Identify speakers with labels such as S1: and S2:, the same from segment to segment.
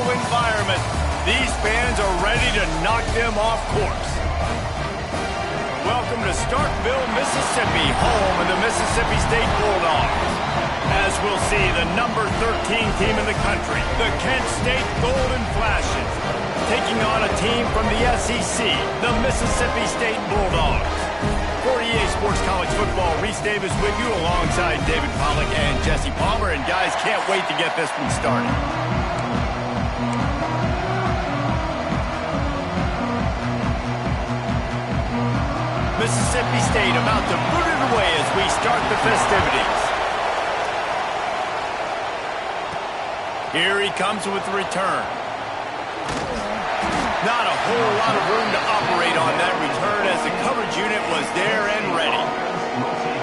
S1: hostile environment. These fans are ready to knock them off course. Welcome to Starkville, Mississippi, home of the Mississippi State Bulldogs. As we'll see, the number 13 team in the country, the Kent State Golden Flashes, taking on a team from the SEC, the Mississippi State Bulldogs. For EA Sports College Football, Reese Davis with you alongside David Pollack and Jesse Palmer. And guys, can't wait to get this one started. Mississippi State about to boot it away as we start the festivities. Here he comes with the return. Not a whole lot of room to operate on that return as the coverage unit was there and ready.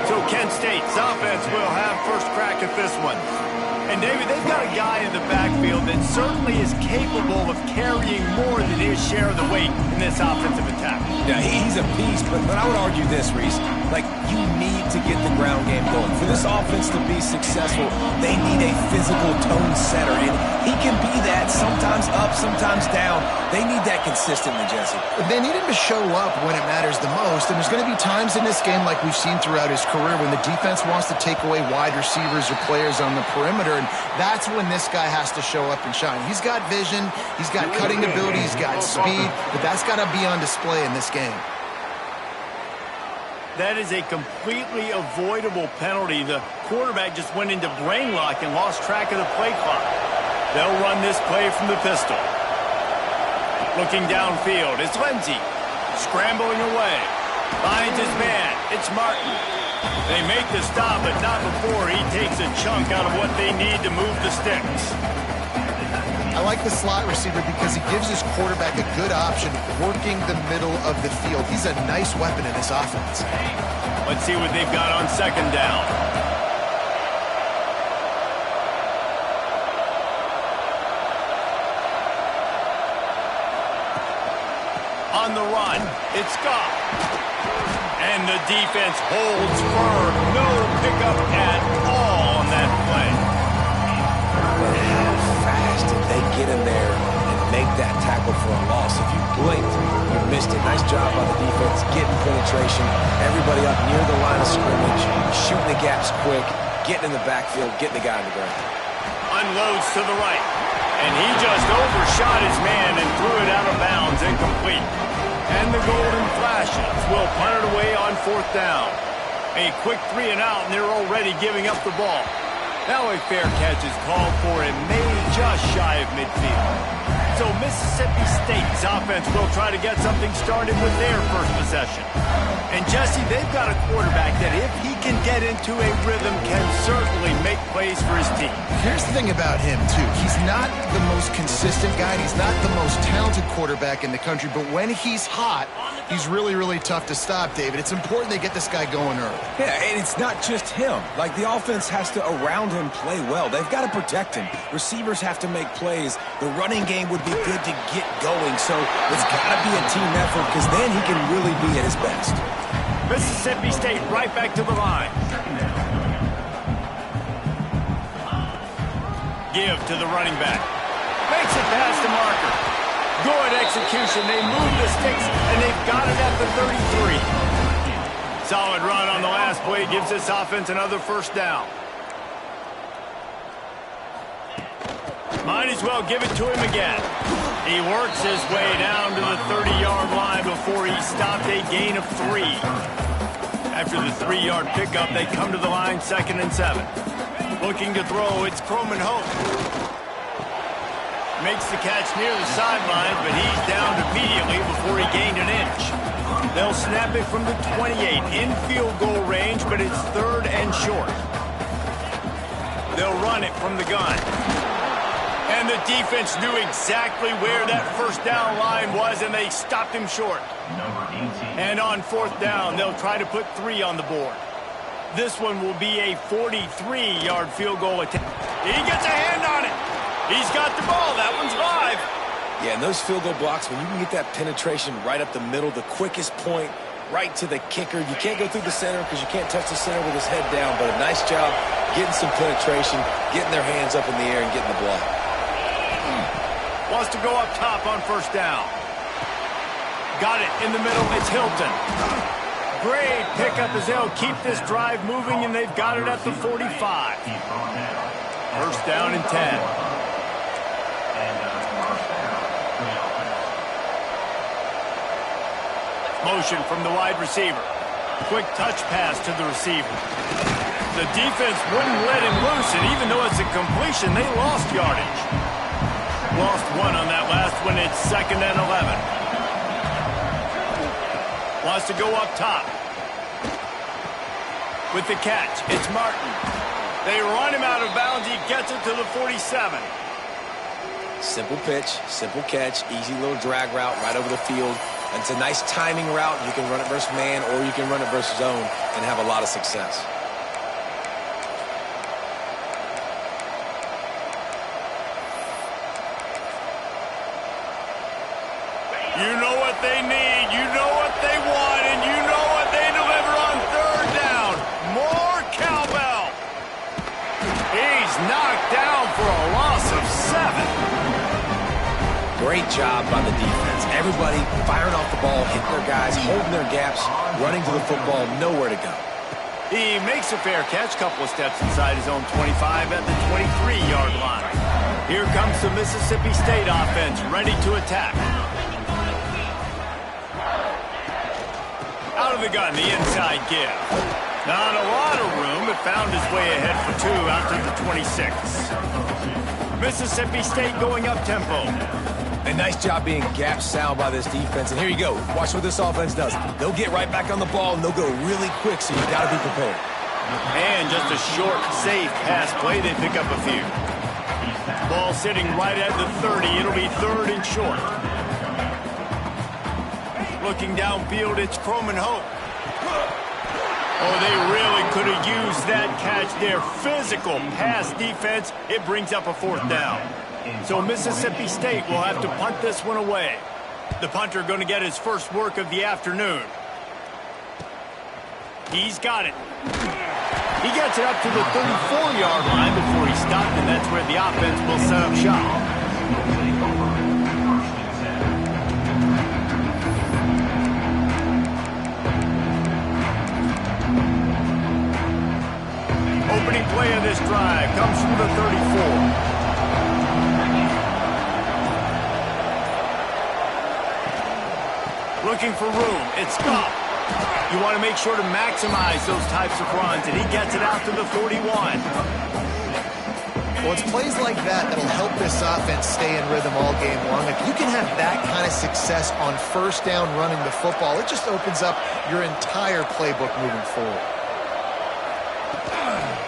S1: So Kent State's offense will have first crack at this one. And David, they've got a guy in the backfield that certainly is capable of carrying more than his share of the weight in this offensive attack.
S2: Yeah, he's a beast, but I would argue this, Reese. Like, you need to get the ground game going. For this offense to be successful, they need a physical tone setter, and he can be that, sometimes up, sometimes down. They need that consistently, Jesse.
S3: They need him to show up when it matters the most, and there's going to be times in this game like we've seen throughout his career when the defense wants to take away wide receivers or players on the perimeter, and that's when this guy has to show up and shine. He's got vision, he's got cutting ability, he's got speed, but that's got to be on display in this game.
S1: That is a completely avoidable penalty. The quarterback just went into brain lock and lost track of the play clock. They'll run this play from the pistol. Looking downfield, it's Lindsey. Scrambling away. Finds his man. It's Martin. They make the stop, but not before he takes a chunk out of what they need to move the sticks.
S3: I like the slot receiver because he gives his quarterback a good option working the middle of the field. He's a nice weapon in this offense.
S1: Let's see what they've got on second down. On the run, it's Goff. And the defense holds firm. No pickup at all on that play.
S2: But how fast did they get in there and make that tackle for a loss? If you blinked, you missed it. Nice job by the defense, getting penetration. Everybody up near the line of scrimmage, shooting the gaps quick, getting in the backfield, getting the guy on the ground.
S1: Unloads to the right. And he just overshot his man and threw it out of bounds, incomplete. And the Golden Flashes will punt it away on fourth down. A quick 3 and out, and they're already giving up the ball. Now a fair catch is called for and made just shy of midfield. So Mississippi State's offense will try to get something started with their first possession. And Jesse, they've got a quarterback that if he can get into a rhythm can certainly make plays for his team.
S3: Here's the thing about him, too. He's not the most consistent guy. He's not the most talented quarterback in the country. But when he's hot, he's really, really tough to stop, David. It's important they get this guy going early.
S2: Yeah, and it's not just him. Like, the offense has to, around him, play well. They've got to protect him. Receivers have to make plays. The running game would be good to get going. So it's got to be a team effort because then he can really be at his best.
S1: Mississippi State right back to the line. Give to the running back. Makes it past the marker. Good execution. They move the sticks, and they've got it at the 33. Solid run on the last play. Gives this offense another first down. Might as well give it to him again. He works his way down to the 30-yard line before he stopped a gain of 3. After the 3-yard pickup, they come to the line 2nd and 7. Looking to throw, it's Croman Hope. Makes the catch near the sideline, but he's down immediately before he gained an inch. They'll snap it from the 28 in field goal range, but it's 3rd and short. They'll run it from the gun. And the defense knew exactly where that first down line was, and they stopped him short. And on 4th down, they'll try to put 3 on the board. This one will be a 43-yard field goal attempt. He gets a hand on it. He's got the ball. That one's live.
S2: Yeah, and those field goal blocks, when you can get that penetration right up the middle, the quickest point, right to the kicker. You can't go through the center because you can't touch the center with his head down, but a nice job getting some penetration, getting their hands up in the air, and getting the block.
S1: Wants to go up top on first down. Got it in the middle. It's Hilton. Great pickup as they'll keep this drive moving, and they've got it at the 45. First down and 10. Motion from the wide receiver. Quick touch pass to the receiver. The defense wouldn't let him loose, and even though it's a completion, they lost yardage. Lost one on that last one. It's 2nd and 11. Wants to go up top. With the catch, it's Martin. They run him out of bounds. He gets it to the 47.
S2: Simple pitch, simple catch, easy little drag route right over the field. And it's a nice timing route. You can run it versus man, or you can run it versus zone and have a lot of success.
S1: You know what they need, you know what they want, and you know what they deliver on third down. More cowbell. He's knocked down for a loss of 7.
S2: Great job by the defense. Everybody firing off the ball, hitting their guys, holding their gaps, running to the football, nowhere to go.
S1: He makes a fair catch, couple of steps inside his own 25 at the 23-yard line. Here comes the Mississippi State offense, ready to attack. Out of the gun, the inside give. Not a lot of room, but found his way ahead for 2 out to the 26. Mississippi State going up tempo.
S2: A nice job being gap sound by this defense. And here you go. Watch what this offense does. They'll get right back on the ball, and they'll go really quick, so you've got to be prepared.
S1: And just a short, safe pass play. They pick up a few. Ball sitting right at the 30. It'll be 3rd and short. Looking downfield, it's Croman Hope. Oh, they really could have used that catch there. Physical pass defense. It brings up a 4th down. So Mississippi State will have to punt this one away. The punter going to get his first work of the afternoon. He's got it. He gets it up to the 34-yard line before he stopped, and that's where the offense will set up shop. Opening play of this drive comes from the 34. Looking for room. It's Scott. You want to make sure to maximize those types of runs, and he gets it out to the 41.
S3: Well, it's plays like that that'll help this offense stay in rhythm all game long. If you can have that kind of success on first down running the football, it just opens up your entire playbook moving forward.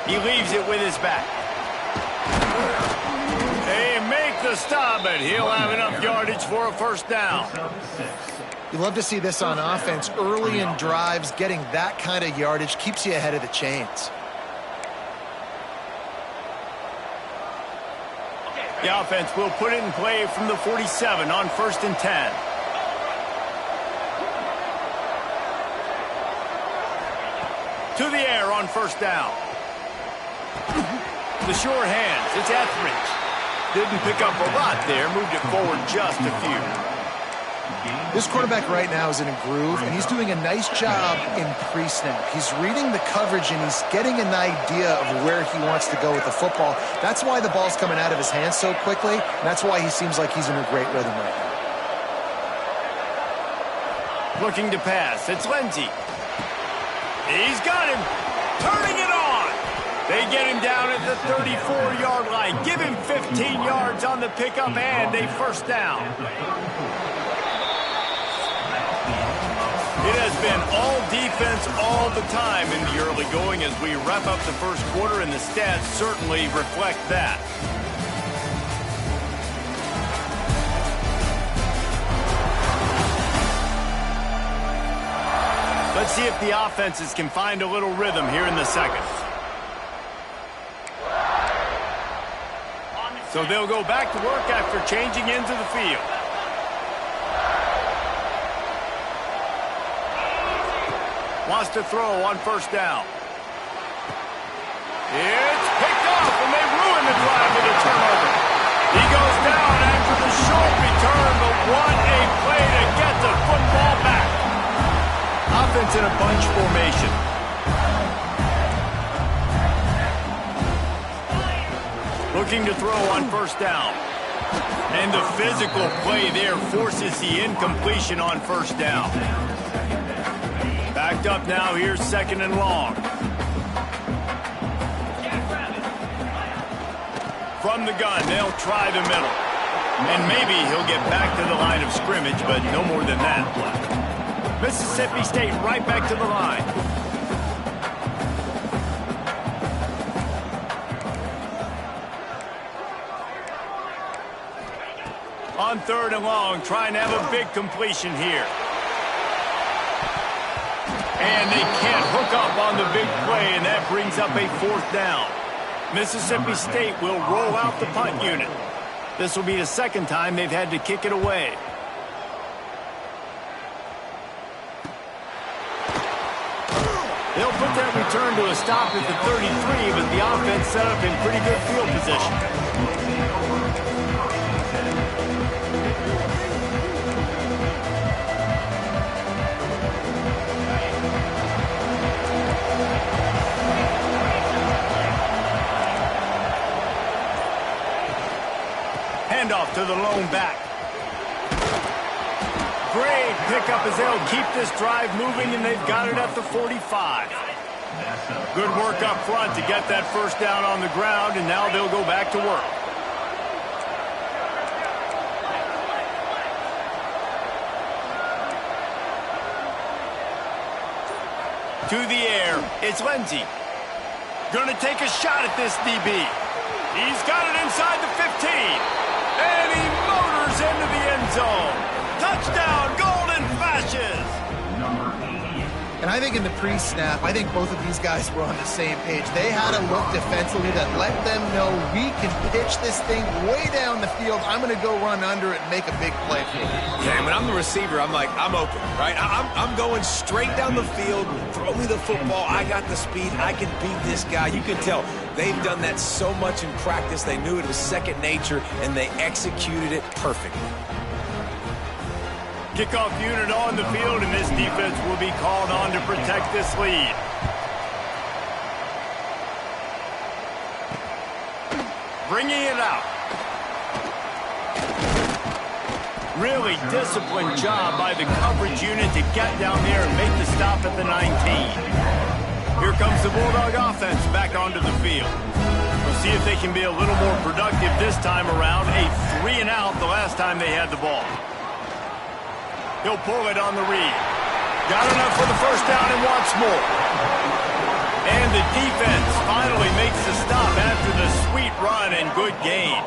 S1: He leaves it with his back. They make the stop, but he'll have enough yardage for a first down.
S3: You love to see this on offense. Early in drives, getting that kind of yardage keeps you ahead of the chains.
S1: The offense will put it in play from the 47 on 1st and 10. To the air on first down. The short hands, it's Etheridge. Didn't pick up a lot there, moved it forward just a few.
S3: This quarterback right now is in a groove, and he's doing a nice job in pre-snap. He's reading the coverage, and he's getting an idea of where he wants to go with the football. That's why the ball's coming out of his hands so quickly, and that's why he seems like he's in a great rhythm right now.
S1: Looking to pass, it's Lindsey. He's got him, turning it on. They get him down at the 34-yard line. Give him 15 yards on the pickup and a first down. It has been all defense all the time in the early going as we wrap up the first quarter, and the stats certainly reflect that. Let's see if the offenses can find a little rhythm here in the second. So they'll go back to work after changing into the field. Wants to throw on first down. It's picked off, and they ruin the drive with a turnover. He goes down after the short in a bunch formation. Looking to throw on first down. And the physical play there forces the incompletion on first down. Backed up now, here's 2nd and long. From the gun, they'll try the middle. And maybe he'll get back to the line of scrimmage, but no more than that. Mississippi State right back to the line. On 3rd and long, trying to have a big completion here. And they can't hook up on the big play, and that brings up a 4th down. Mississippi State will roll out the punt unit. This will be the 2nd time they've had to kick it away. They'll put that return to a stop at the 33, but the offense set up in pretty good field position. Handoff to the lone back. Great pickup as they'll keep this drive moving, and they've got it at the 45. Good work up front to get that first down on the ground, and now they'll go back to work. To the air, it's Lindsey. Gonna take a shot at this DB. He's got it inside the 15. And he motors into the end zone. Touchdown, Golden Fashes.
S3: And I think in the pre-snap, I think both of these guys were on the same page. They had a look defensively that let them know we can pitch this thing way down the field. I'm going to go run under it and make a big play for it.
S2: Yeah, when I'm the receiver, I'm like, I'm open, right? I'm going straight down the field. Throw me the football. I got the speed. I can beat this guy. You can tell they've done that so much in practice. They knew it was second nature, and they executed it perfectly.
S1: Kickoff unit on the field, and this defense will be called on to protect this lead. Bringing it out. Really disciplined job by the coverage unit to get down there and make the stop at the 19. Here comes the Bulldog offense back onto the field. We'll see if they can be a little more productive this time around. A 3-and-out the last time they had the ball. He'll pull it on the read. Got enough for the first down and wants more. And the defense finally makes the stop after the sweet run and good gain.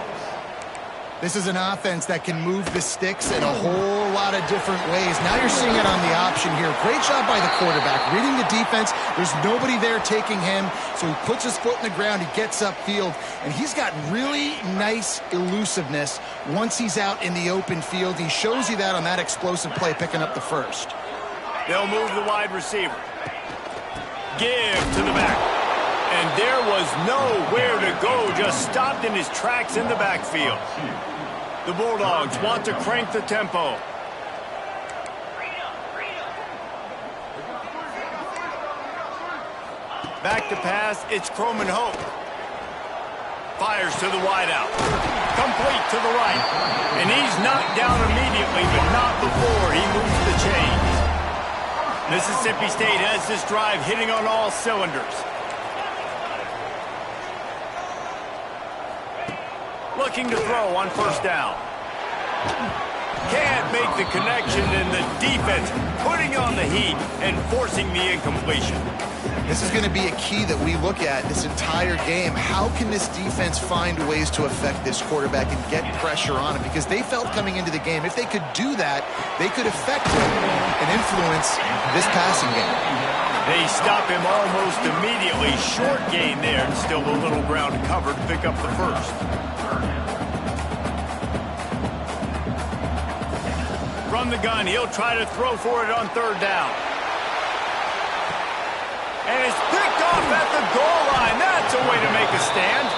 S3: This is an offense that can move the sticks in a whole lot of different ways. Now you're seeing it on the option here. Great job by the quarterback. Reading the defense, there's nobody there taking him, so he puts his foot in the ground, he gets upfield, and he's got really nice elusiveness once he's out in the open field. He shows you that on that explosive play, picking up the first.
S1: They'll move the wide receiver. Give to the back. And there was nowhere to go, just stopped in his tracks in the backfield. The Bulldogs want to crank the tempo. Back to pass, it's Croman Hope. Fires to the wideout. Complete to the right. And he's knocked down immediately, but not before he moves the chains. Mississippi State has this drive hitting on all cylinders. Looking to throw on first down. Can't make the connection, and the defense putting on the heat and forcing the incompletion.
S3: This is going to be a key that we look at this entire game. How can this defense find ways to affect this quarterback and get pressure on him? Because they felt coming into the game, if they could do that, they could affect him and influence this passing game.
S1: They stop him almost immediately. Short gain there, and still a little ground covered to pick up the first. From the gun, he'll try to throw for it on third down. And it's picked off at the goal line. That's a way to make a stand.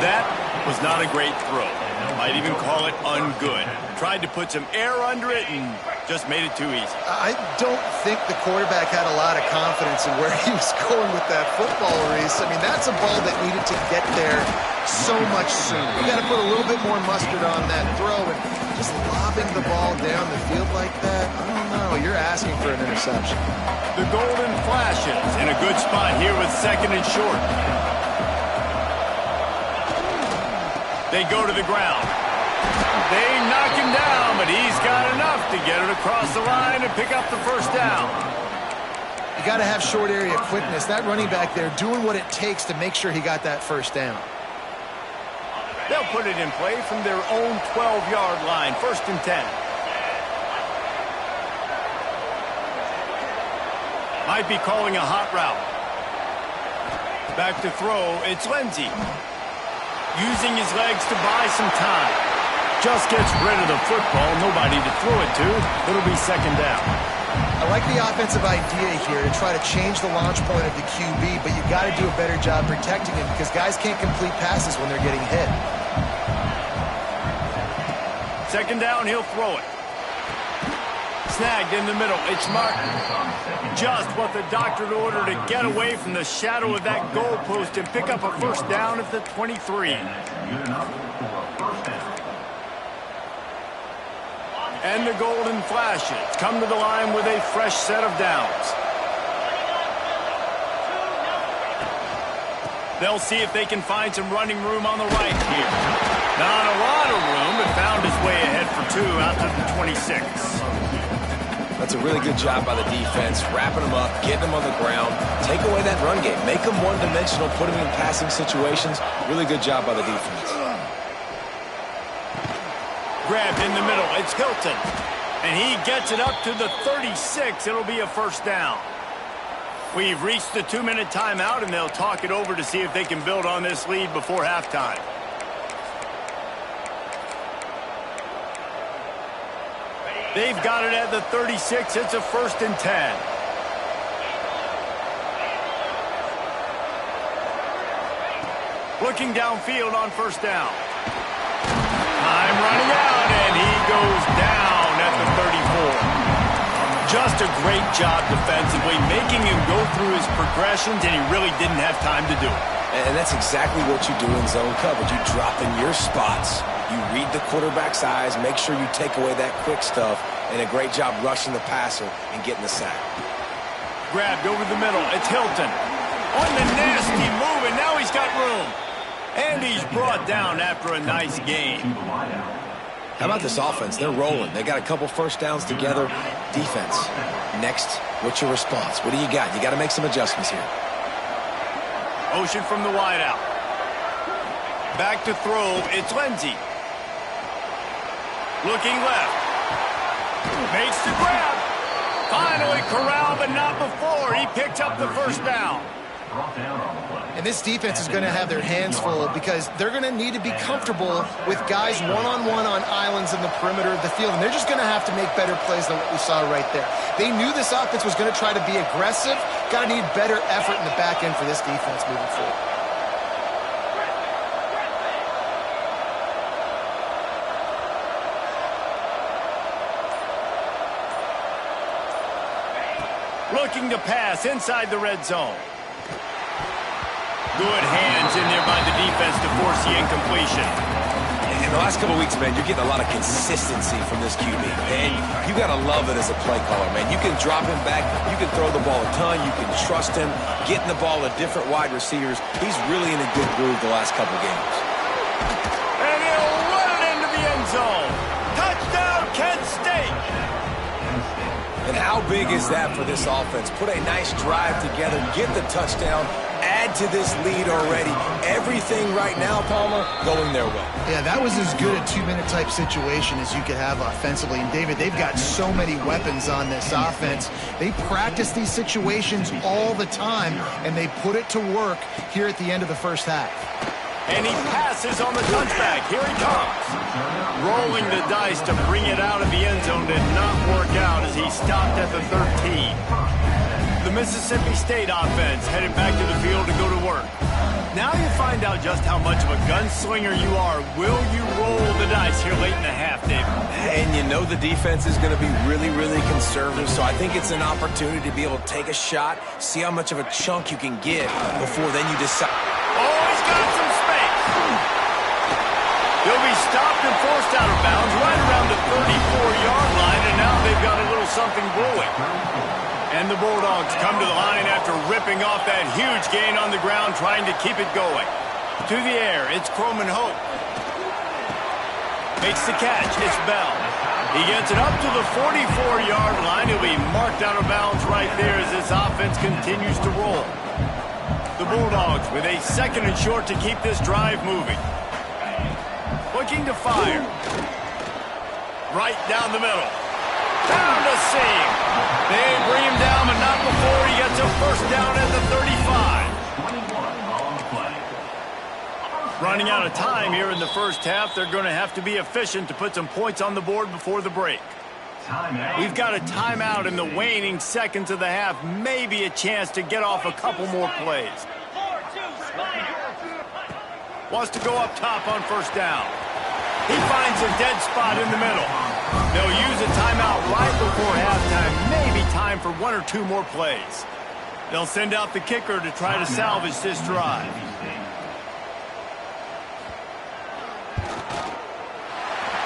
S1: That was not a great throw. Might even call it ungood. Tried to put some air under it and just made it too easy.
S3: I don't think the quarterback had a lot of confidence in where he was going with that football, Reese. I mean, that's a ball that needed to get there so much sooner. You got to put a little bit more mustard on that throw, and just lobbing the ball down the field like that, I don't know. You're asking for an interception.
S1: The Golden Flashes in a good spot here with 2nd and short. They go to the ground. They knock him down, but he's got enough to get it across the line and pick up the first down.
S3: You got to have short area quickness. That running back there doing what it takes to make sure he got that first down.
S1: They'll put it in play from their own 12-yard line, 1st and 10. Might be calling a hot route. Back to throw, it's Lindsey. Using his legs to buy some time. Just gets rid of the football, nobody to throw it to. It'll be 2nd down.
S3: I like the offensive idea here to try to change the launch point of the QB, but you got to do a better job protecting him because guys can't complete passes when they're getting hit.
S1: 2nd down, he'll throw it. Snagged in the middle, it's Martin. Just what the doctor ordered to get away from the shadow of that goalpost and pick up a first down at the 23. And the Golden Flashes come to the line with a fresh set of downs. They'll see if they can find some running room on the right here. Not a lot of room, but found his way ahead for 2 out to the 26.
S2: That's a really good job by the defense, wrapping them up, getting them on the ground, take away that run game, make them one-dimensional, put them in passing situations. Really good job by the defense.
S1: Grabbed in the middle, it's Hilton. And he gets it up to the 36. It'll be a first down. We've reached the 2-minute timeout, and they'll talk it over to see if they can build on this lead before halftime. They've got it at the 36. It's a 1st and 10. Looking downfield on 1st down. Time running out, and he goes down at the 34. Just a great job defensively, making him go through his progressions, and he really didn't have time to do it.
S2: And that's exactly what you do in zone coverage. You drop in your spots. You read the quarterback's eyes, make sure you take away that quick stuff, and a great job rushing the passer and getting the sack.
S1: Grabbed over the middle. It's Hilton. On the nasty move, and now he's got room. And he's brought down after a nice gain.
S2: How about this offense? They're rolling. They got a couple first downs together. Defense. Next, what's your response? What do you got? You got to make some adjustments here.
S1: Motion from the wideout. Back to throw. It's Lindsey. Looking left. Makes the grab. Finally corralled, but not before. He picked up the first down.
S3: And this defense is going to have their hands full because they're going to need to be comfortable with guys one-on-one on islands in the perimeter of the field. And they're just going to have to make better plays than what we saw right there. They knew this offense was going to try to be aggressive. Got to need better effort in the back end for this defense moving forward.
S1: Looking to pass inside the red zone. Good hands in there by the defense to force the incompletion.
S2: In the last couple of weeks, man, you're getting a lot of consistency from this QB. And you got to love it as a play caller, man. You can drop him back. You can throw the ball a ton. You can trust him. Getting the ball to different wide receivers. He's really in a good groove the last couple of games.
S1: And he'll run it into the end zone. Touchdown, Kent State.
S2: And how big is that for this offense? Put a nice drive together, get the touchdown, add to this lead already. Everything right now, Palmer, going their way.
S3: Yeah, that was as good a 2-minute type situation as you could have offensively. And, David, they've got so many weapons on this offense. They practice these situations all the time, and they put it to work here at the end of the first half.
S1: And he passes on the touchback. Here he comes. Rolling the dice to bring it out of the end zone did not work out as he stopped at the 13. The Mississippi State offense headed back to the field to go to work. Now you find out just how much of a gunslinger you are. Will you roll the dice here late in the half, David?
S2: And you know the defense is going to be really, really conservative, so I think it's an opportunity to be able to take a shot, see how much of a chunk you can get before then you decide.
S1: Oh, he's got some space. He'll be stopped and forced out of bounds right around the 34-yard line, and now they've got a little something brewing. And the Bulldogs come to the line after ripping off that huge gain on the ground, trying to keep it going. To the air, it's Croman Hope. Makes the catch, it's Bell. He gets it up to the 44-yard line. He'll be marked out of bounds right there as this offense continues to roll. The Bulldogs with a 2nd and short to keep this drive moving. Looking to fire. Right down the middle. Found a seam. They bring him down, but not before he gets a first down at the 35. Running out of time here in the first half. They're going to have to be efficient to put some points on the board before the break. We've got a timeout in the waning seconds of the half. Maybe a chance to get off a couple more plays. Wants to go up top on first down. He finds a dead spot in the middle. They'll use a timeout right before halftime. Maybe time for 1 or 2 more plays. They'll send out the kicker to try to salvage this drive.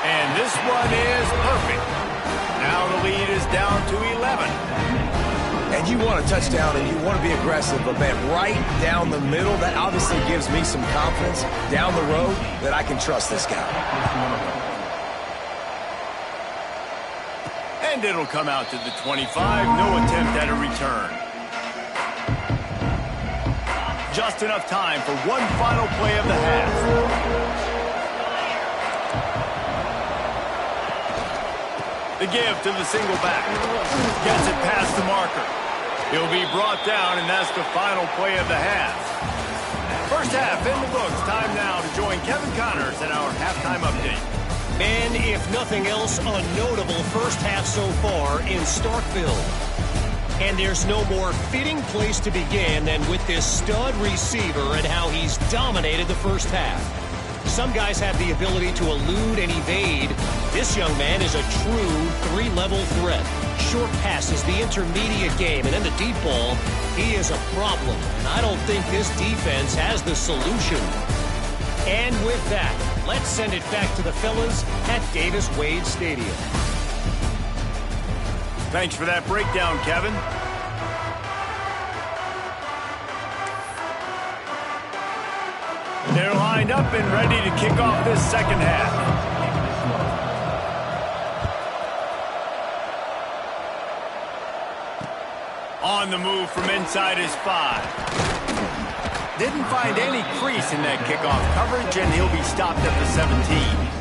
S1: And this one is perfect. Now the lead is down to 11.
S2: And you want a touchdown and you want to be aggressive, but man, right down the middle, that obviously gives me some confidence down the road that I can trust this guy.
S1: And it'll come out to the 25. No attempt at a return. Just enough time for one final play of the half. The give to the single back. Gets it past the marker. He'll be brought down, and that's the final play of the half. First half in the books. Time now to join Kevin Connors in our halftime update.
S4: And if nothing else, a notable first half so far in Starkville. And there's no more fitting place to begin than with this stud receiver and how he's dominated the first half. Some guys have the ability to elude and evade. This young man is a true 3-level threat. Short passes, the intermediate game, and then the deep ball, he is a problem. And I don't think this defense has the solution. And with that, let's send it back to the fellas at Davis-Wade Stadium.
S1: Thanks for that breakdown, Kevin. They're lined up and ready to kick off this second half. On the move from inside his 5. Didn't find any crease in that kickoff coverage, and he'll be stopped at the 17.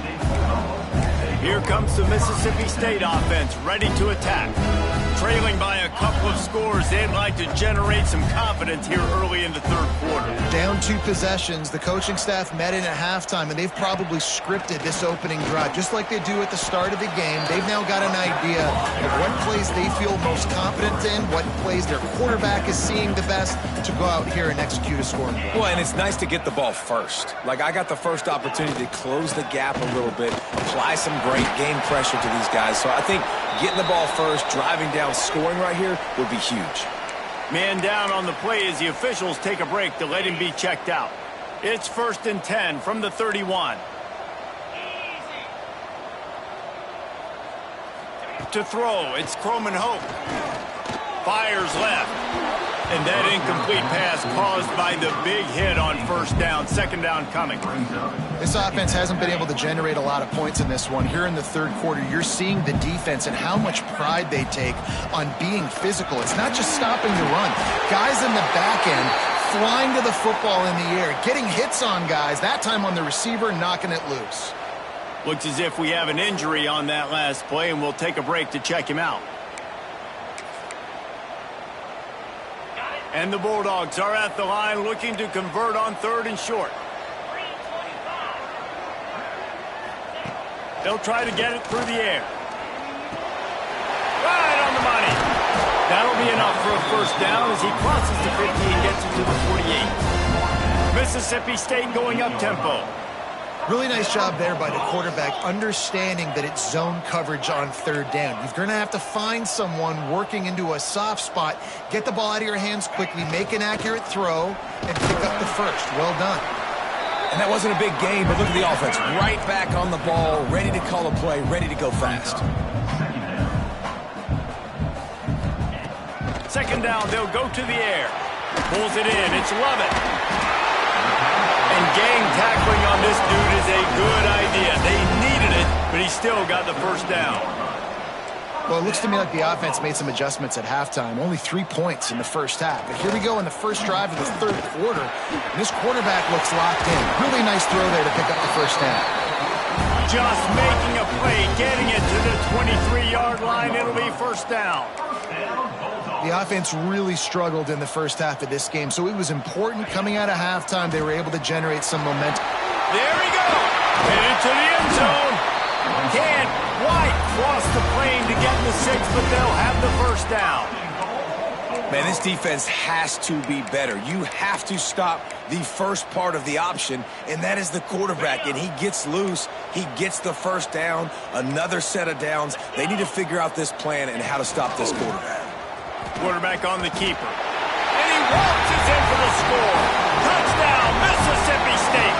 S1: Here comes the Mississippi State offense, ready to attack. Trailing by a couple of scores, they'd like to generate some confidence here early in the third quarter.
S3: Down 2 possessions, the coaching staff met in at halftime, and they've probably scripted this opening drive. Just like they do at the start of the game, they've now got an idea of what plays they feel most confident in, what plays their quarterback is seeing the best to go out here and execute a scoring drive.
S2: Well, and it's nice to get the ball first. Like, I got the first opportunity to close the gap a little bit, apply some great game pressure to these guys. So I think getting the ball first, driving down, scoring right here would be huge.
S1: Man down on the play as the officials take a break to let him be checked out. It's 1st and 10 from the 31. To throw, it's Croman Hope. Fires left. And that incomplete pass caused by the big hit on first down. Second down coming.
S3: This offense hasn't been able to generate a lot of points in this one. Here in the third quarter, you're seeing the defense and how much pride they take on being physical. It's not just stopping the run. Guys in the back end flying to the football in the air, getting hits on guys, that time on the receiver, knocking it loose.
S1: Looks as if we have an injury on that last play, and we'll take a break to check him out. And the Bulldogs are at the line looking to convert on 3rd and short. They'll try to get it through the air. Right on the money. That'll be enough for a first down as he crosses the 50 and gets it to the 48. Mississippi State going up-tempo.
S3: Really nice job there by the quarterback, understanding that it's zone coverage on third down. You're going to have to find someone working into a soft spot, get the ball out of your hands quickly, make an accurate throw, and pick up the first. Well done.
S2: And that wasn't a big gain, but look at the offense. Right back on the ball, ready to call a play, ready to go fast.
S1: Second down, they'll go to the air. Pulls it in, it's Lovett. And gang tackling on this dude is a good idea. They needed it, but he still got the first down.
S3: Well, it looks to me like the offense made some adjustments at halftime. Only 3 points in the first half. But here we go in the first drive of the third quarter. And this quarterback looks locked in. Really nice throw there to pick up the first down.
S1: Just making a play, getting it to the 23-yard line. It'll be first down.
S3: The offense really struggled in the first half of this game, so it was important coming out of halftime they were able to generate some momentum.
S1: There we go. Headed to the end zone. Can't quite cross the plane to get in the 6, but they'll have the first down.
S2: Man, this defense has to be better. You have to stop the first part of the option, and that is the quarterback. And he gets loose. He gets the first down, another set of downs. They need to figure out this plan and how to stop this quarterback.
S1: Quarterback on the keeper. And he waltzes in for the score. Touchdown, Mississippi State.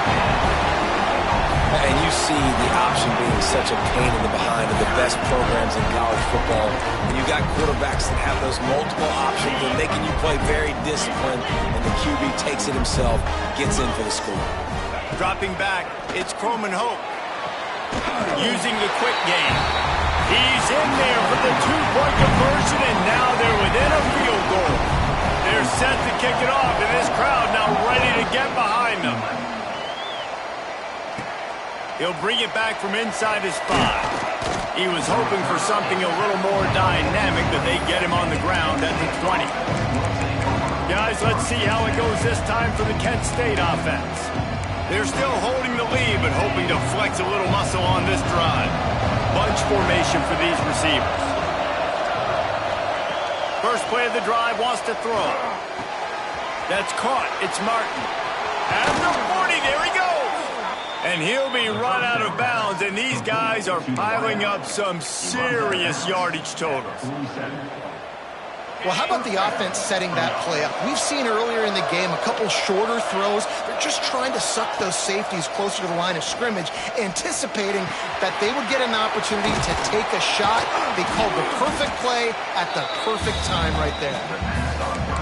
S2: And you see the option being such a pain in the behind of the best programs in college football. And you got quarterbacks that have those multiple options and making you play very disciplined. And the QB takes it himself, gets in for the score.
S1: Dropping back, it's Croman Hope. Using the quick game. He's in there for the two-point conversion, and now they're within a field goal. They're set to kick it off, and this crowd now ready to get behind them. He'll bring it back from inside his 5. He was hoping for something a little more dynamic, but they get him on the ground at the 20. Guys, let's see how it goes this time for the Kent State offense. They're still holding the lead, but hoping to flex a little muscle on this drive. Bunch formation for these receivers. First play of the drive, wants to throw. That's caught. It's Martin. At the 40, there he goes. And he'll be run out of bounds, and these guys are piling up some serious yardage totals.
S3: Well, how about the offense setting that play up? We've seen earlier in the game a couple shorter throws. They're just trying to suck those safeties closer to the line of scrimmage, anticipating that they would get an opportunity to take a shot. They called the perfect play at the perfect time right there.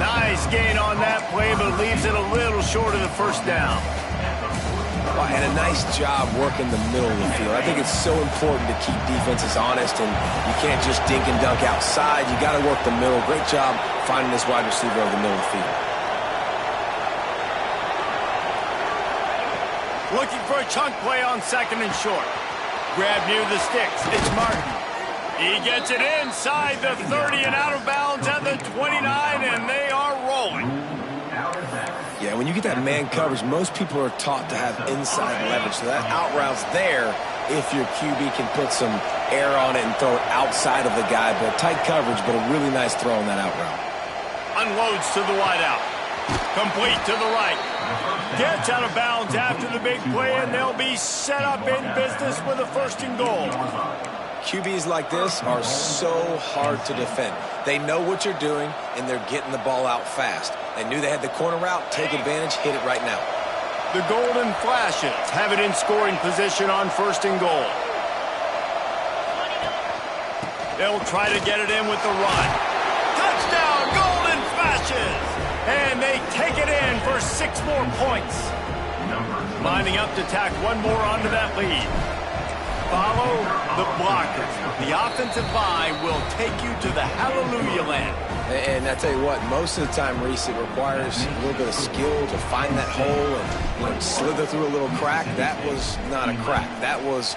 S1: Nice gain on that play, but leaves it a little short of the first down.
S2: And a nice job working the middle of the field. I think it's so important to keep defenses honest, and you can't just dink and dunk outside. You got to work the middle. Great job finding this wide receiver over the middle of the field.
S1: Looking for a chunk play on second and short. Grab near the sticks. It's Martin. He gets it inside the 30 and out of bounds at the 29, and they are rolling.
S2: Yeah, when you get that man coverage, most people are taught to have inside leverage. So that out route's there if your QB can put some air on it and throw it outside of the guy. But tight coverage, but a really nice throw on that out route.
S1: Unloads to the wideout. Complete to the right. Gets out of bounds after the big play, and they'll be set up in business with a first and goal.
S2: QBs like this are so hard to defend. They know what you're doing, and they're getting the ball out fast. They knew they had the corner route. Take advantage. Hit it right now.
S1: The Golden Flashes have it in scoring position on first and goal. They'll try to get it in with the run. Touchdown, Golden Flashes! And they take it in for 6 more points. Lining up to tack one more onto that lead. Follow the blockers. The offensive line will take you to the hallelujah land.
S2: And I tell you what, most of the time, Reese, it requires a little bit of skill to find that hole and slither through a little crack. That was not a crack. That was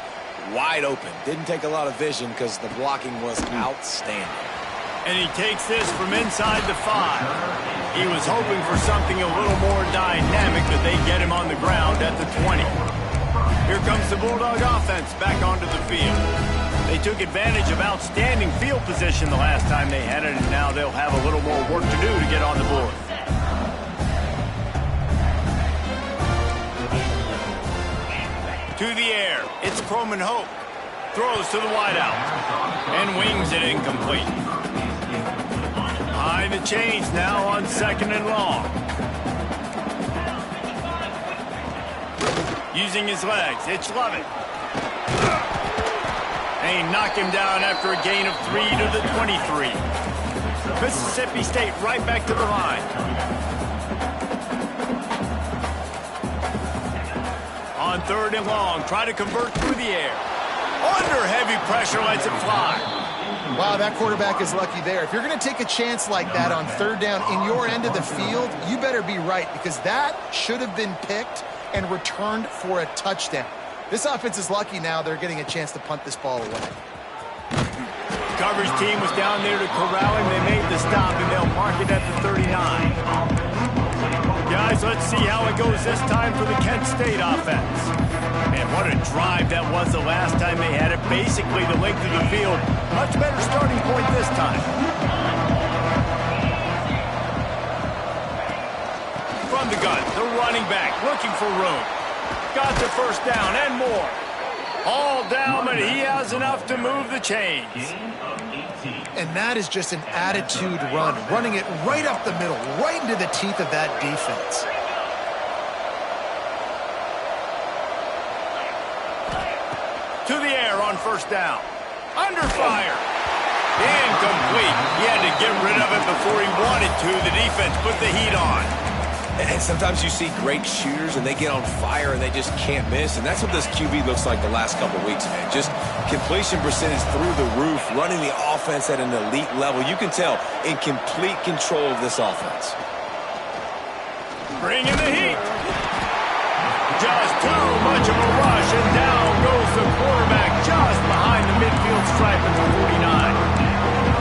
S2: wide open. Didn't take a lot of vision because the blocking was outstanding.
S1: And he takes this from inside the 5. He was hoping for something a little more dynamic, but they get him on the ground at the 20. Here comes the Bulldog offense back onto the field. They took advantage of outstanding field position the last time they had it, and now they'll have a little more work to do to get on the board. To the air. It's Croman Hope. Throws to the wideout. And wings it incomplete. Behind the chains now on 2nd and long. Using his legs. It's Lovett. They knock him down after a gain of 3 to the 23. Mississippi State right back to the line. On 3rd and long, try to convert through the air. Under heavy pressure, lets it fly.
S3: Wow, that quarterback is lucky there. If you're going to take a chance like that on 3rd down in your end of the field, you better be right, because that should have been picked and returned for a touchdown. This offense is lucky now they're getting a chance to punt this ball away.
S1: Coverage team was down there to corral him. They made the stop, and they'll mark it at the 39. Guys, let's see how it goes this time for the Kent State offense. And what a drive that was the last time they had it. Basically the length of the field. Much better starting point this time. From the gun, the running back looking for room. Got the 1st down and more. All down, but he has enough to move the chains.
S3: And that is just an attitude run, running it right up the middle, right into the teeth of that defense.
S1: To the air on 1st down. Under fire. Incomplete. He had to get rid of it before he wanted to. The defense put the heat on.
S2: And sometimes you see great shooters and they get on fire and they just can't miss. And that's what this QB looks like the last couple of weeks, man. Just completion percentage through the roof, running the offense at an elite level. You can tell in complete control of this offense.
S1: Bring in the heat. Just too much of a rush, and down goes the quarterback just behind the midfield stripe at the 49.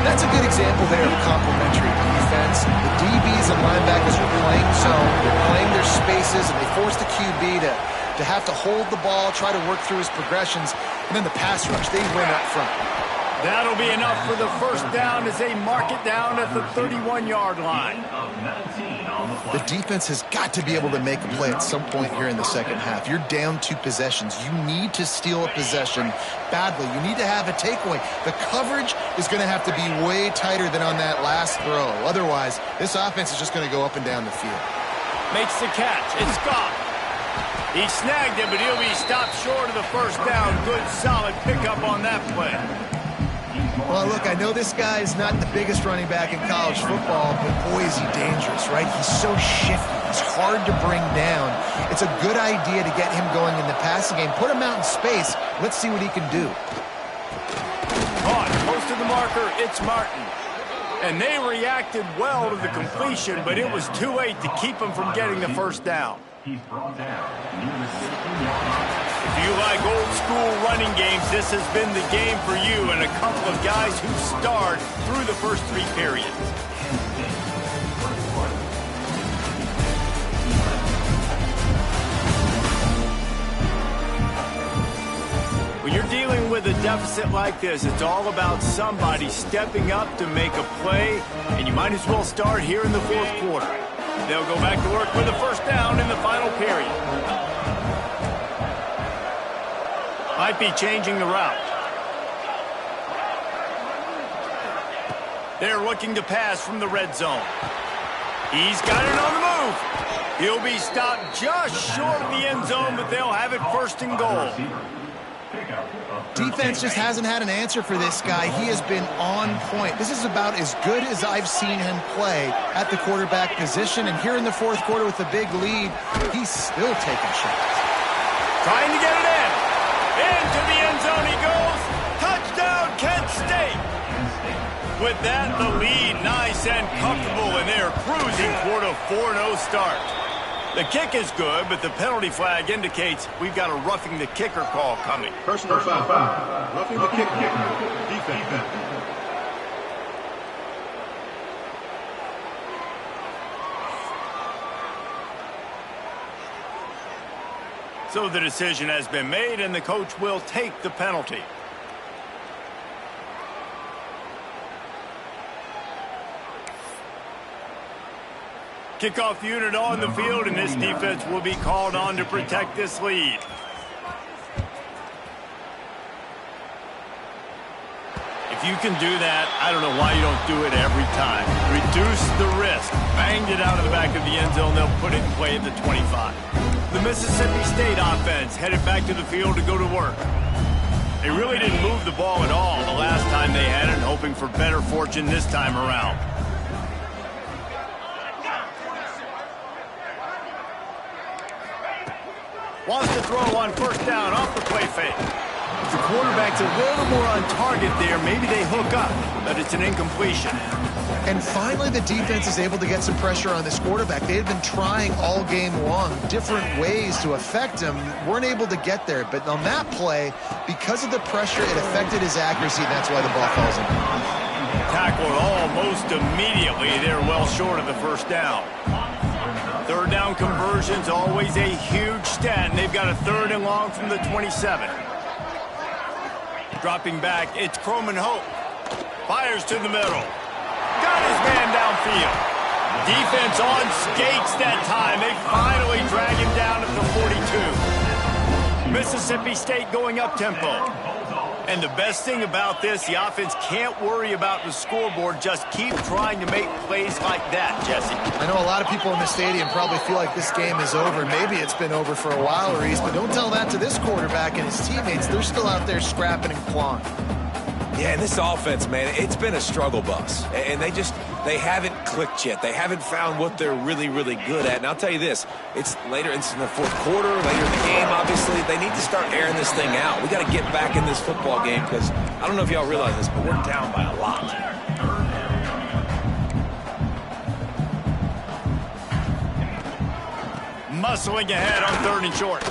S3: That's a good example there of complementary defense. The DBs and linebackers are playing zone. They're playing their spaces, and they force the QB to have to hold the ball, try to work through his progressions, and then the pass rush, they win up front.
S1: That'll be enough for the 1st down as they mark it down at the 31-yard line.
S3: The defense has got to be able to make a play at some point here in the 2nd half. You're down 2 possessions. You need to steal a possession badly. You need to have a takeaway. The coverage is going to have to be way tighter than on that last throw. Otherwise, this offense is just going to go up and down the field.
S1: Makes the catch. It's Scott. He snagged it, but he'll be stopped short of the 1st down. Good, solid pickup on that play.
S3: Well, look, I know this guy is not the biggest running back in college football, but boy, is he dangerous, right? He's so shifty. He's hard to bring down. It's a good idea to get him going in the passing game. Put him out in space. Let's see what he can do.
S1: Caught close to the marker. It's Martin. And they reacted well to the completion, but it was too late to keep him from getting the 1st down. If you like old school running games, this has been the game for you and a couple of guys who starred through the first 3 periods. When you're dealing with a deficit like this, it's all about somebody stepping up to make a play, and you might as well start here in the 4th quarter. They'll go back to work with the 1st down in the final period. Might be changing the route. They're looking to pass from the red zone. He's got it on the move. He'll be stopped just short of the end zone, but they'll have it 1st and goal.
S3: Defense just hasn't had an answer for this guy. He has been on point. This is about as good as I've seen him play at the quarterback position. And here in the 4th quarter with a big lead, he's still taking shots.
S1: Trying to get it in. Into the end zone he goes. Touchdown, Kent State. With that, the lead nice and comfortable, and they're cruising toward a 4-0 start. The kick is good, but the penalty flag indicates we've got a roughing the kicker call coming.
S5: Personal foul. Roughing the kicker. Defense.
S1: So the decision has been made, and the coach will take the penalty. Kickoff unit on the field, and this defense will be called on to protect this lead. If you can do that, I don't know why you don't do it every time. Reduce the risk. Banged it out of the back of the end zone. They'll put it in play at the 25. The Mississippi State offense headed back to the field to go to work. They really didn't move the ball at all the last time they had it, hoping for better fortune this time around. Wants to throw on first down off the play fake. The quarterback's a little more on target there. Maybe they hook up, but it's an incompletion.
S3: And finally, the defense is able to get some pressure on this quarterback. They had been trying all game long different ways to affect him. Weren't able to get there. But on that play, because of the pressure, it affected his accuracy. That's why the ball falls in.
S1: Tackled almost immediately. They're well short of the first down. Third down conversion's always a huge stat, and they've got a 3rd and long from the 27. Dropping back, it's Croman Hope. Fires to the middle. Got his man downfield. Defense on skates that time. They finally drag him down at the 42. Mississippi State going up tempo. And the best thing about this, the offense can't worry about the scoreboard. Just keep trying to make plays like that, Jesse.
S3: I know a lot of people in the stadium probably feel like this game is over. Maybe it's been over for a while, Reese, but don't tell that to this quarterback and his teammates. They're still out there scrapping and clawing.
S2: Yeah, and this offense, man, it's been a struggle bus. And they haven't clicked yet. They haven't found what they're really, really good at. And I'll tell you this, it's later, it's in the 4th quarter, later in the game, obviously. They need to start airing this thing out. We got to get back in this football game because I don't know if y'all realize this, but we're down by a lot.
S1: Muscling ahead on 3rd and short.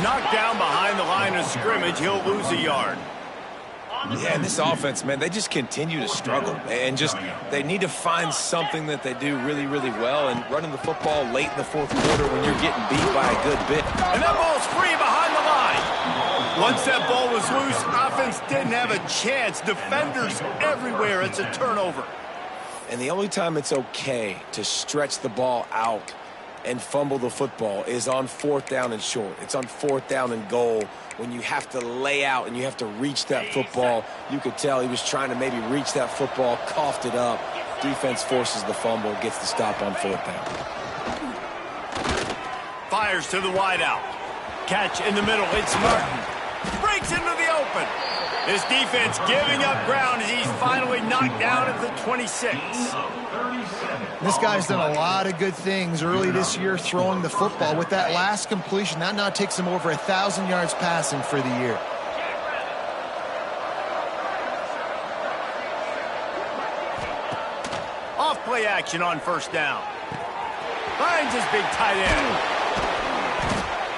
S1: Knocked down behind the line of scrimmage. He'll lose a yard.
S2: Yeah, and this offense, man, they just continue to struggle. And they need to find something that they do really, really well. And running the football late in the 4th quarter when you're getting beat by a good bit.
S1: And that ball's free behind the line. Once that ball was loose, offense didn't have a chance. Defenders everywhere. It's a turnover.
S2: And the only time it's okay to stretch the ball out and fumble the football is on 4th down and short. It's on 4th down and goal when you have to lay out and you have to reach that football. You could tell he was trying to maybe reach that football, coughed it up. Defense forces the fumble, gets the stop on 4th down.
S1: Fires to the wideout. Catch in the middle. It's Martin. Breaks into the open. His defense giving up ground as he's finally knocked down at the 26.
S3: This guy's done a lot of good things early this year throwing the football. With that last completion, that now takes him over 1,000 yards passing for the year.
S1: Off play action on first down. Finds his big tight end.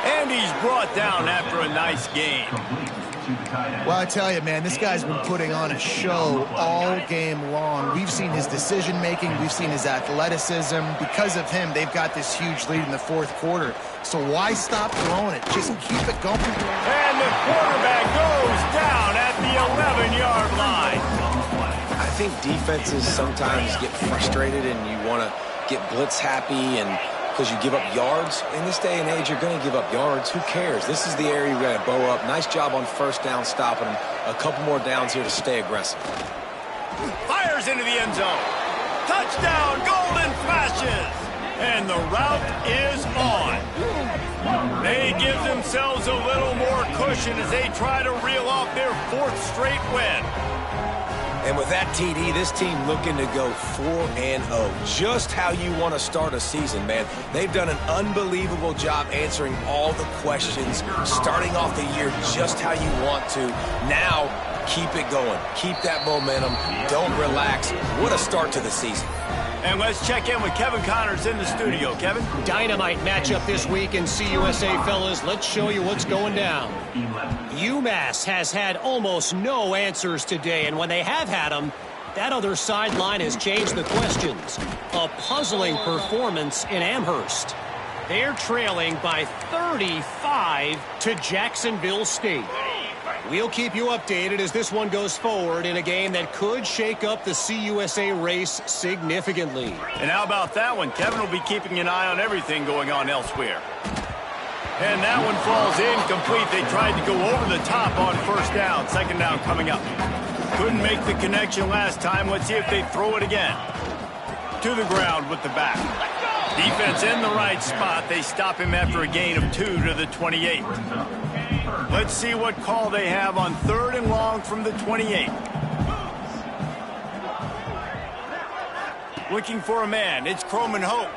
S1: And he's brought down after a nice gain.
S3: Well, I tell you, man, this guy's been putting on a show all game long. We've seen his decision-making. We've seen his athleticism. Because of him, they've got this huge lead in the 4th quarter. So why stop throwing it? Just keep it going.
S1: And the quarterback goes down at the 11-yard line.
S2: I think defenses sometimes get frustrated and you want to get blitz happy and because you give up yards. In this day and age, you're going to give up yards. Who cares? This is the area you're going to bow up. Nice job on first down stopping them. A couple more downs here to stay aggressive.
S1: Fires into the end zone. Touchdown, golden flashes. And the route is on. They give themselves a little more cushion as they try to reel off their 4th straight win.
S2: And with that TD, this team looking to go 4-0. Just how you want to start a season, man. They've done an unbelievable job answering all the questions, starting off the year just how you want to. Now, keep it going. Keep that momentum. Don't relax. What a start to the season.
S1: And let's check in with Kevin Connors in the studio. Kevin?
S4: Dynamite matchup this week in CUSA, fellas. Let's show you what's going down. UMass has had almost no answers today, and when they have had them, that other sideline has changed the questions. A puzzling performance in Amherst. They're trailing by 35 to Jacksonville State. We'll keep you updated as this one goes forward in a game that could shake up the CUSA race significantly.
S1: And how about that one? Kevin will be keeping an eye on everything going on elsewhere. And that one falls incomplete. They tried to go over the top on first down. Second down coming up. Couldn't make the connection last time. Let's see if they throw it again. To the ground with the back. Defense in the right spot. They stop him after a gain of 2 to the 28. Let's see what call they have on 3rd and long from the 28. Looking for a man. It's Croman Hoke.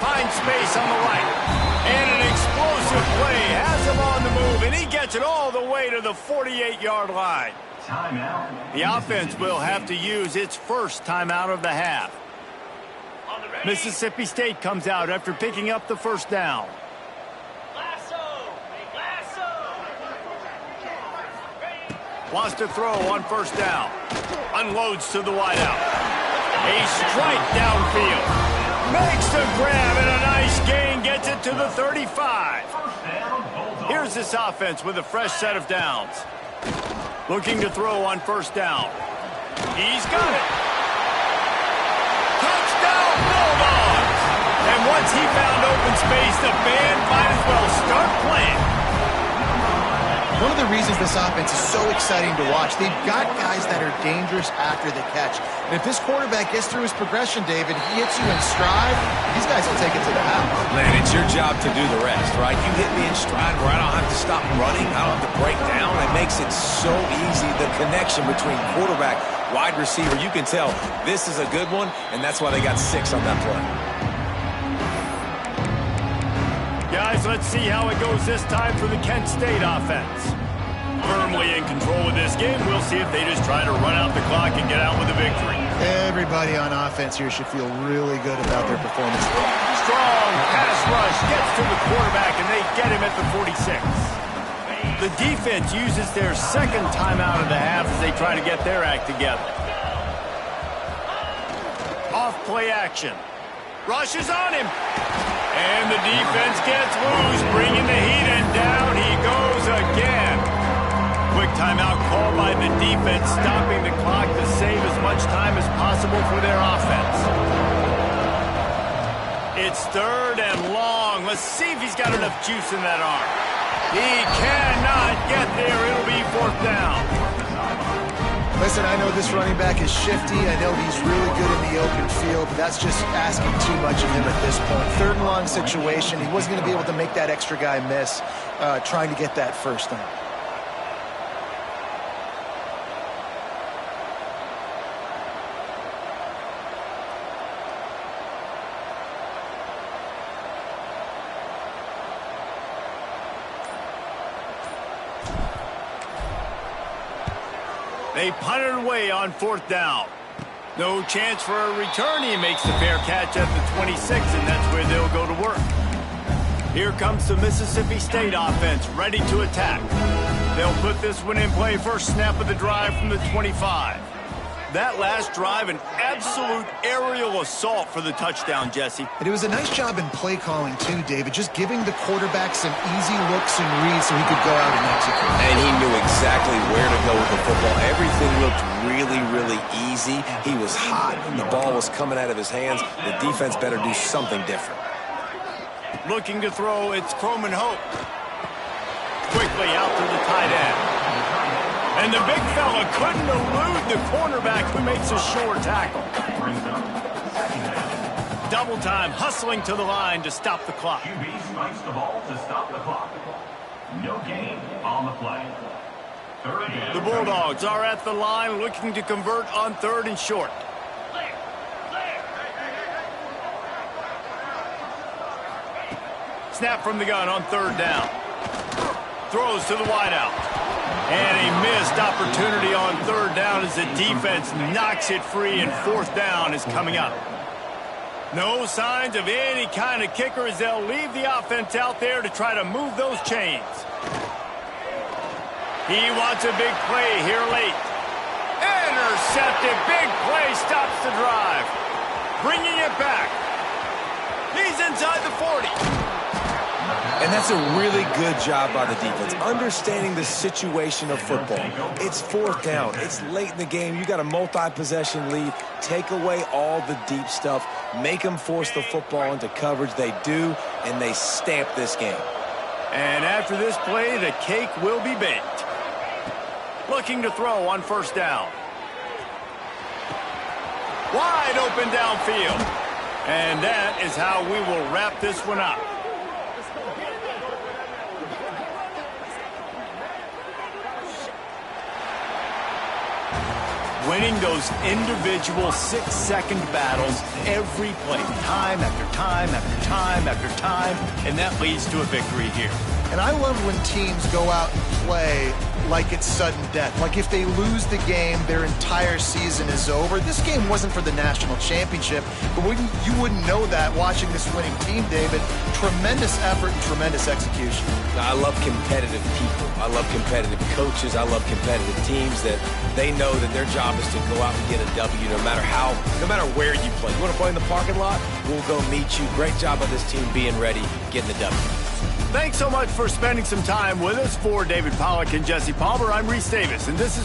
S1: Finds space on the right. And an explosive play. Has him on the move, and he gets it all the way to the 48-yard line. The offense will have to use its first timeout of the half. Mississippi State comes out after picking up the first down. Wants to throw on first down. Unloads to the wideout. A strike downfield. Makes the grab and a nice gain. Gets it to the 35. Here's this offense with a fresh set of downs. Looking to throw on first down. He's got it. Touchdown Bulldogs! And once he found open space, the band might as well start playing.
S3: One of the reasons this offense is so exciting to watch, they've got guys that are dangerous after the catch. And if this quarterback gets through his progression, David, he hits you in stride, these guys will take it to the house.
S2: Man, it's your job to do the rest, right? You hit me in stride where I don't have to stop running, I don't have to break down. It makes it so easy, the connection between quarterback, wide receiver. You can tell this is a good one, and that's why they got 6 on that play.
S1: Guys, let's see how it goes this time for the Kent State offense. Firmly in control of this game. We'll see if they just try to run out the clock and get out with a victory.
S3: Everybody on offense here should feel really good about their performance.
S1: Strong pass rush gets to the quarterback, and they get him at the 46. The defense uses their second timeout of the half as they try to get their act together. Off play action. Rushes on him. And the defense gets loose, bringing the heat, and down he goes again. Quick timeout called by the defense, stopping the clock to save as much time as possible for their offense. It's 3rd and long. Let's see if he's got enough juice in that arm. He cannot get there. It'll be 4th down.
S3: Listen, I know this running back is shifty. I know he's really good in the open field, but that's just asking too much of him at this point. 3rd and long situation. He wasn't going to be able to make that extra guy miss trying to get that first down.
S1: They punt it away on 4th down. No chance for a return. He makes the fair catch at the 26, and that's where they'll go to work. Here comes the Mississippi State offense, ready to attack. They'll put this one in play. First snap of the drive from the 25. That last drive, an absolute aerial assault for the touchdown, Jesse.
S3: And it was a nice job in play calling, too, David, just giving the quarterback some easy looks and reads so he could go out and execute.
S2: And he knew exactly where to go with the football. Everything looked really, really easy. He was hot. The ball was coming out of his hands. The defense better do something different.
S1: Looking to throw, it's Croman Hoke. Quickly out to the tight end. And the big fella couldn't elude the cornerback who makes a sure tackle. Double time, hustling to the line to stop the clock.
S6: QB spikes the ball to stop the clock. No gain on the play.
S1: The Bulldogs are at the line looking to convert on 3rd and short. Snap from the gun on 3rd down. Throws to the wideout. And a missed opportunity on 3rd down as the defense knocks it free, and 4th down is coming up. No signs of any kind of kicker as they'll leave the offense out there to try to move those chains. He wants a big play here late. Intercepted. Big play stops the drive. Bringing it back. He's inside the 40.
S2: And that's a really good job by the defense, understanding the situation of football. It's 4th down. It's late in the game. You got a multi-possession lead. Take away all the deep stuff. Make them force the football into coverage. They do, and they stamp this game.
S1: And after this play, the cake will be baked. Looking to throw on first down. Wide open downfield. And that is how we will wrap this one up. Winning those individual 6-second battles every play, time after time after time after time, and that leads to a victory here.
S3: And I love when teams go out and play like it's sudden death. Like if they lose the game, their entire season is over. This game wasn't for the national championship, but you wouldn't know that watching this winning team, David. Tremendous effort and tremendous execution.
S2: I love competitive people. I love competitive coaches. I love competitive teams that they know that their job is to go out and get a W no matter where you play. You want to play in the parking lot? We'll go meet you. Great job by this team being ready, getting the W.
S1: Thanks so much for spending some time with us. For David Pollack and Jesse Palmer, I'm Reese Davis, and this is